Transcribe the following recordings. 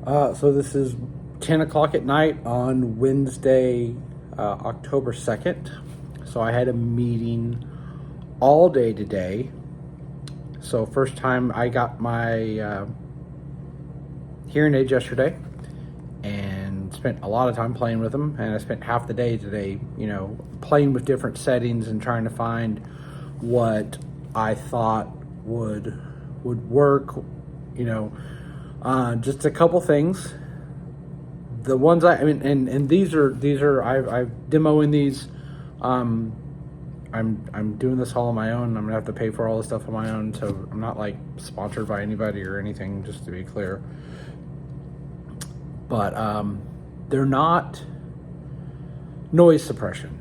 So this is 10 o'clock at night on Wednesday, October 2nd. So I had a meeting all day today. So first time I got my hearing aids yesterday and spent a lot of time playing with them. And I spent half the day today, playing with different settings and trying to find what I thought would work, just a couple things. The ones and these are I've demoing these. I'm doing this all on my own. I'm gonna have to pay for all this stuff on my own, so I'm not like sponsored by anybody or anything, just to be clear. But they're not noise suppression.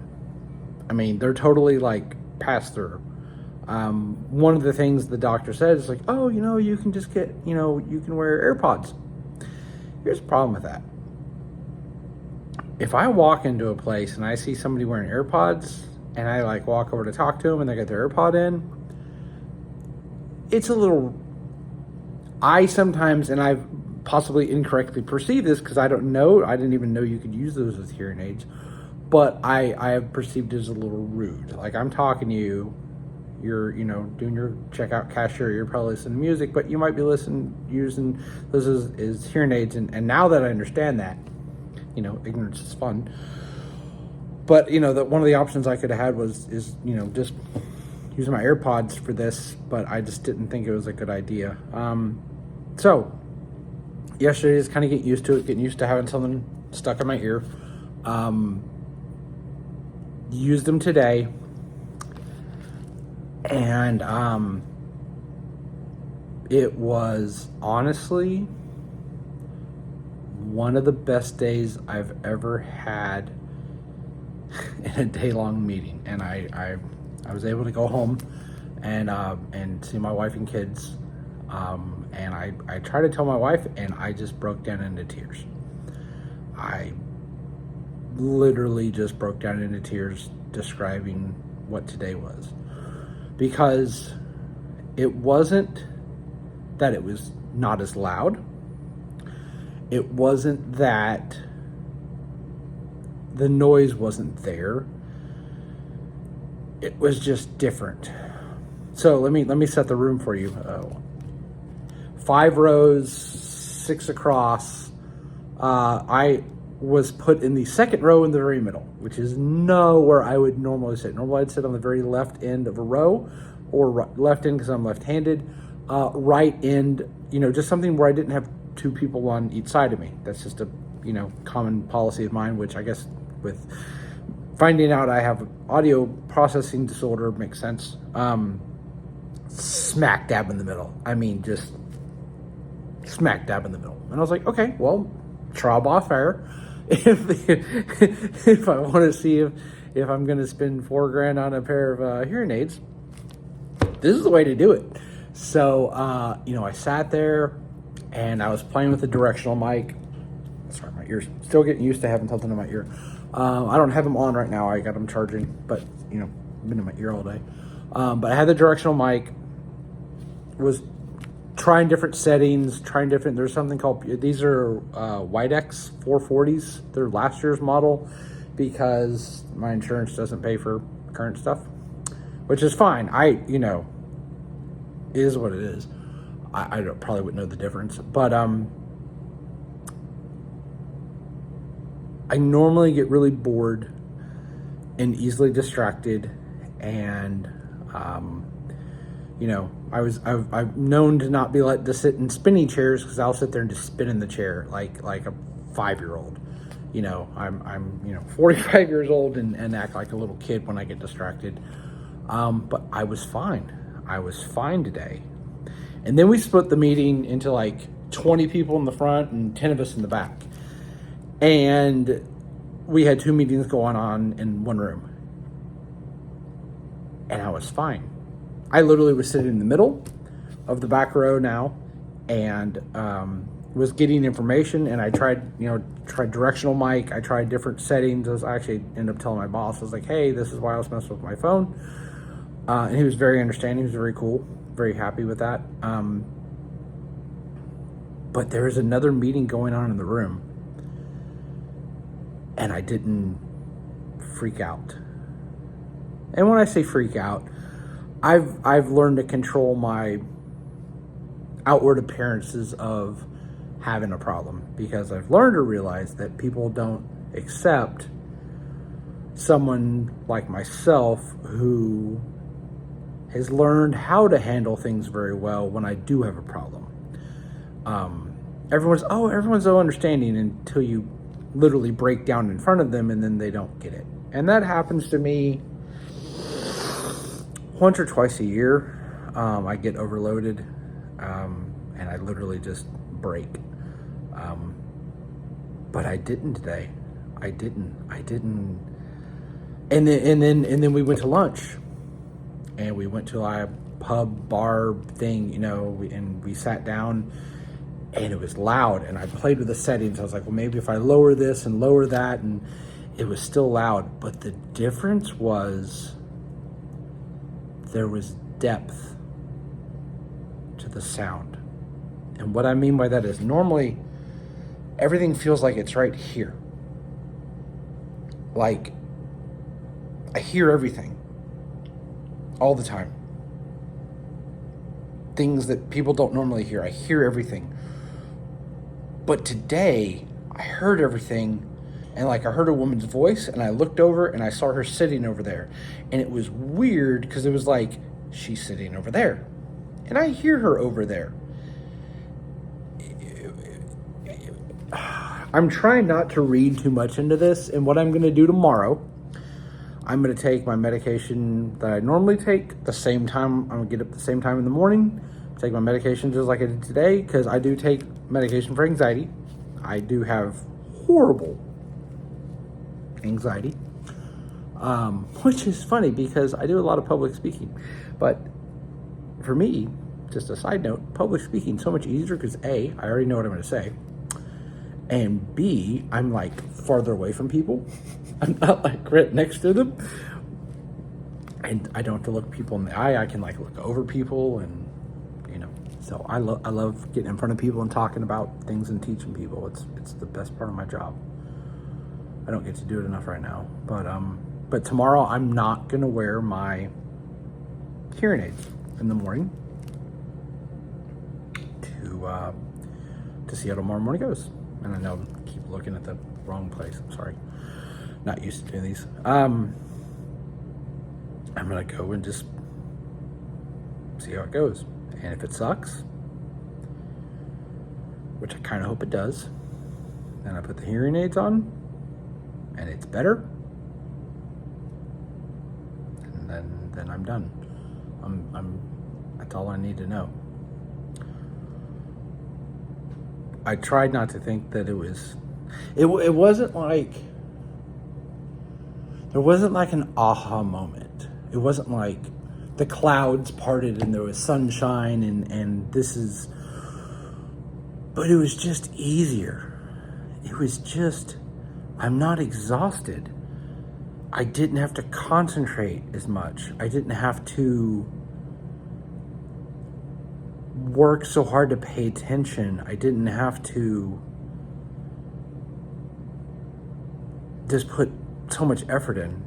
They're totally like pass through. One of the things the doctor said is like, oh, you can just get, you can wear AirPods. Here's the problem with that. If I walk into a place and I see somebody wearing AirPods and I like walk over to talk to them and they got their AirPod in, it's a little, I sometimes, and I've possibly incorrectly perceived this because I don't know, I didn't even know you could use those with hearing aids, but I have perceived it as a little rude. Like I'm talking to you, you're doing your checkout cashier, you're probably listening to music, but you might be using those as hearing aids, and now that I understand that, ignorance is fun. But that one of the options I could have had is just using my AirPods for this, but I just didn't think it was a good idea. So yesterday is kind of getting used to having something stuck in my ear. Used them today. And it was honestly one of the best days I've ever had in a day-long meeting. And I was able to go home and see my wife and kids. And I tried to tell my wife, and I just broke down into tears. I literally just broke down into tears describing what today was. Because it wasn't that it was not as loud. It wasn't that the noise wasn't there. It was just different. So let me set the room for you. 5 rows, 6 across. I was put in the second row in the very middle, which is nowhere I would normally sit. Normally I'd sit on the very left end of a row, or left end because I'm left-handed, right end, just something where I didn't have 2 people on each side of me. That's just a, common policy of mine, which I guess with finding out I have audio processing disorder makes sense. Smack dab in the middle. Just smack dab in the middle. And I was like, okay, well, trial by fire. If I want to see if I'm going to spend $4,000 on a pair of hearing aids, this is the way to do it. So, I sat there and I was playing with the directional mic. Sorry, my ear's still getting used to having something in my ear. I don't have them on right now. I got them charging, but, been in my ear all day. But I had the directional mic, was trying different settings, there's something called, these are Widex 440s. They're last year's model because my insurance doesn't pay for current stuff, which is fine. It is what it is. I probably wouldn't know the difference, but I normally get really bored and easily distracted, and I've known to not be let to sit in spinning chairs because I'll sit there and just spin in the chair like a 5-year-old. I'm 45 years old and act like a little kid when I get distracted. But I was fine. I was fine today. And then we split the meeting into like 20 people in the front and 10 of us in the back. And we had 2 meetings going on in one room. And I was fine. I literally was sitting in the middle of the back row now, and was getting information. And I tried directional mic. I tried different settings. I actually ended up telling my boss, I was like, hey, this is why I was messing with my phone. And he was very understanding. He was very cool, very happy with that. But there was another meeting going on in the room, and I didn't freak out. And when I say freak out, I've learned to control my outward appearances of having a problem, because I've learned to realize that people don't accept someone like myself who has learned how to handle things very well when I do have a problem. Everyone's so understanding until you literally break down in front of them, and then they don't get it. And that happens to me once or twice a year. I get overloaded, and I literally just break. But I didn't today. I didn't. And then we went to lunch, and we went to a pub bar thing, and we sat down, and it was loud, and I played with the settings. I was like, well, maybe if I lower this and lower that, and it was still loud. But the difference was there was depth to the sound. And what I mean by that is normally everything feels like it's right here. Like, I hear everything all the time. Things that people don't normally hear. I hear everything. But today, I heard everything, and I heard a woman's voice, and I looked over, and I saw her sitting over there. And it was weird, because it was like, she's sitting over there, and I hear her over there. I'm trying not to read too much into this, and what I'm going to do tomorrow, I'm going to take my medication that I normally take the same time. I'm going to get up the same time in the morning, take my medication just like I did today, because I do take medication for anxiety. I do have horrible anxiety, which is funny because I do a lot of public speaking. But for me, just a side note, public speaking is so much easier because A, I already know what I'm going to say, and B, I'm farther away from people. I'm not right next to them, and I don't have to look people in the eye. I can look over people, and so I love getting in front of people and talking about things and teaching people. It's the best part of my job. I don't get to do it enough right now, but tomorrow I'm not gonna wear my hearing aids in the morning to see how tomorrow morning goes. And I know I keep looking at the wrong place. I'm sorry, not used to doing these. I'm gonna go and just see how it goes. And if it sucks, which I kind of hope it does, then I put the hearing aids on, and it's better, and then I'm done. That's all I need to know. I tried not to think that it wasn't like, there wasn't an aha moment. It wasn't like the clouds parted and there was sunshine and but it was just easier. It was just, I'm not exhausted. I didn't have to concentrate as much. I didn't have to work so hard to pay attention. I didn't have to just put so much effort in.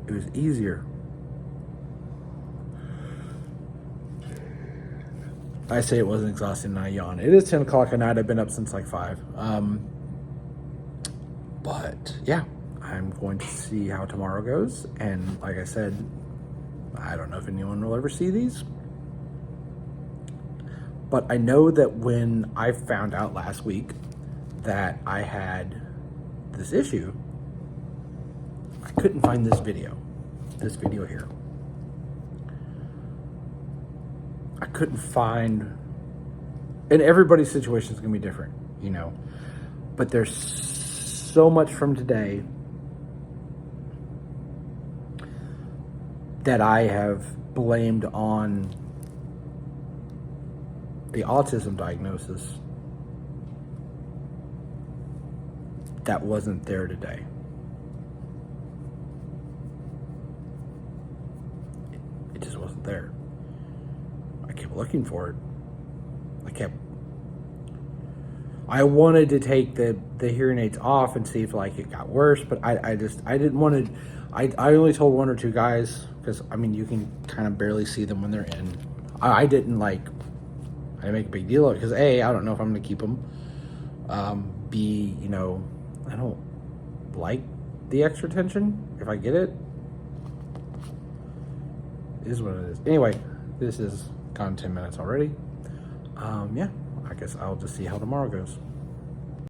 It was easier. I say it wasn't exhausting and I yawn. It is 10 o'clock at night. I've been up since 5. But yeah, I'm going to see how tomorrow goes. And like I said, I don't know if anyone will ever see these. But I know that when I found out last week that I had this issue, I couldn't find this video here. I couldn't find, and everybody's situation is going to be different, but there's so much from today that I have blamed on the autism diagnosis that wasn't there today. It just wasn't there. I kept looking for it. I wanted to take the hearing aids off and see if like it got worse, but I didn't want to. I only told one or two guys because I mean you can kind of barely see them when they're in. I didn't like. I didn't make a big deal of it because A, I don't know if I'm going to keep them. B, you know, I don't like the extra tension. If I get it, it is what it is. Anyway, this has gone 10 minutes already. Yeah, I guess I'll just see how tomorrow goes.